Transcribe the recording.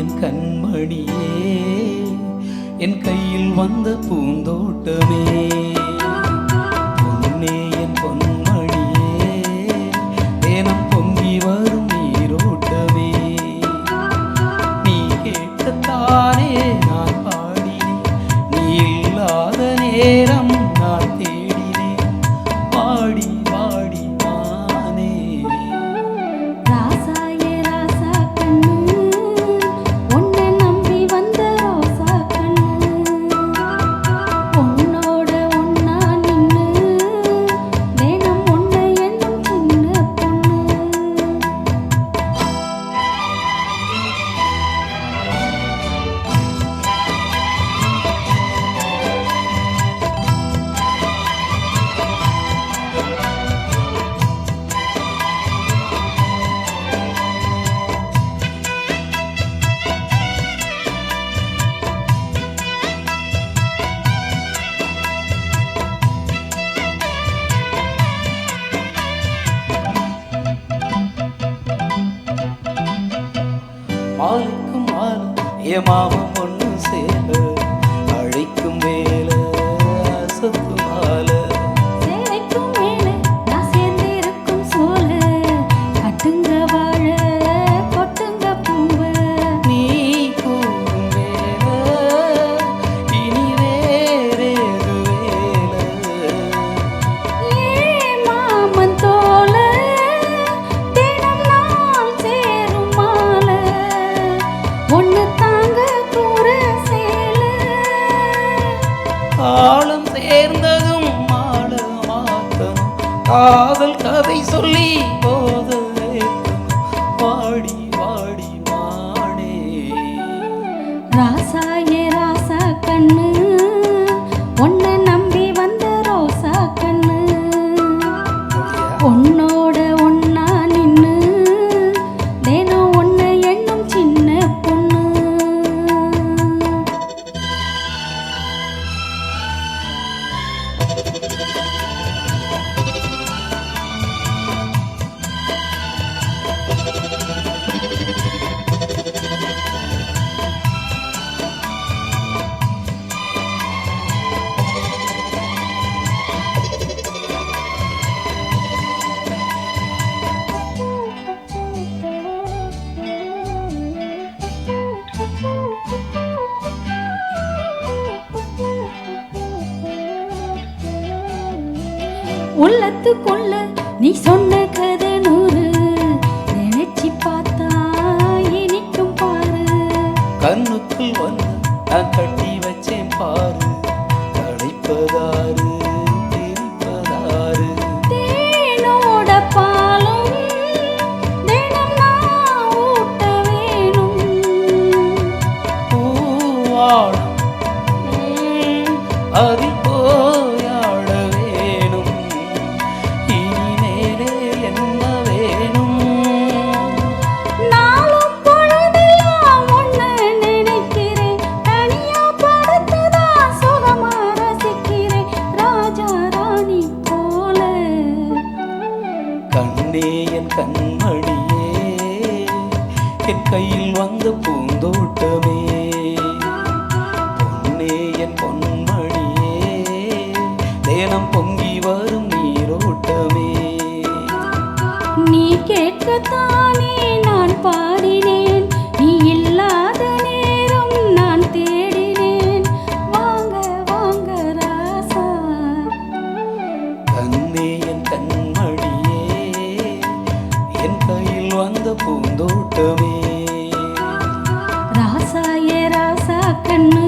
என் கண்மணியே, என் கையில் வந்த பூந்தோட்டமே, பொன்னே என் பொன்மணியே, தினம் பொங்கி வரும் நீரோட்டமே, நீ கேட்கத்தானே நான் பாடினேன், நீ இல்லாத நேரம் நான் தேடினேன், பாடி பாடி மானே. ராசாயே ராசா கண்ணு, உன்னை நம்பி வந்த ரோசா கண்ணு, உன்னோட ஒன்னா நின்னு தினம் உன்னை எண்ணும் சின்ன பொண்ணு. மாலைக்கும் மாலை என் மாமன் ஒன்று சேர, அழைக்கும் வேலை அசத்து மாலை, சேலைக்கும் மேலே நான் சேர்ந்திருக்கும் சோல, கட்டுங்க வாழ கொட்டுங்க பூவ. நீ கூறும் வேலை இனி வேறேது வேலை, ஏ மாமன் தோல, தினம் நாள் சேரும் மாலை, ஒன்னு தாங்க கூற சேல. காலம் சேர்ந்ததும் மாட மாத்தனும், காதல் கதை சொல்லி போத வைக்கணும், வாடி வாடி மானே. ராசாயே ராசா கண்ணு, உன்னை நம்பி வந்த ரோசா கண்ணு, உன்னோட ஒன்னா நின்னு தினம் உன்னை எண்ணும் சின்ன பொண்ணு. உள்ளத்துக்குள்ள நீ சொன்ன கதை நூறு, நினைச்சி பார்த்தா இனிக்கும் பாரு. கண்ணுக்குள் வந்து நான் கட்டி வச்சேன் பாரு, களைப்பதாரு தெரிப்பதாரு, தேனோட பாலும் தினம் நான் ஊட்ட வேணும். பூவாடம் அதில் போயாட வேணும், இனி மேலே என்ன வேணும். நாளும் பொழுதெல்லாம் உன்னை நினைக்கிறேன், தனியா படுத்துதான் சுகமா ரசிக்கிறேன், ராஜா ராணி போல. கண்ணே என் கண்மணியே, என் கையில் வந்த பூந்தோட்டமே, பொன்னே என் பொன்மணியே, தினம் பொங்கி வரும் நீரோட்டமே, நீ கேட்கத்தானே நான் பாடினேன், நீ இல்லாத நேரம் நான் தேடினேன், வாங்க வாங்க ராசா. கண்ணே என் கண்மணியே, என் கையில் வந்த பூந்தோட்டமே. ராசாயே ராசா கண்ணு,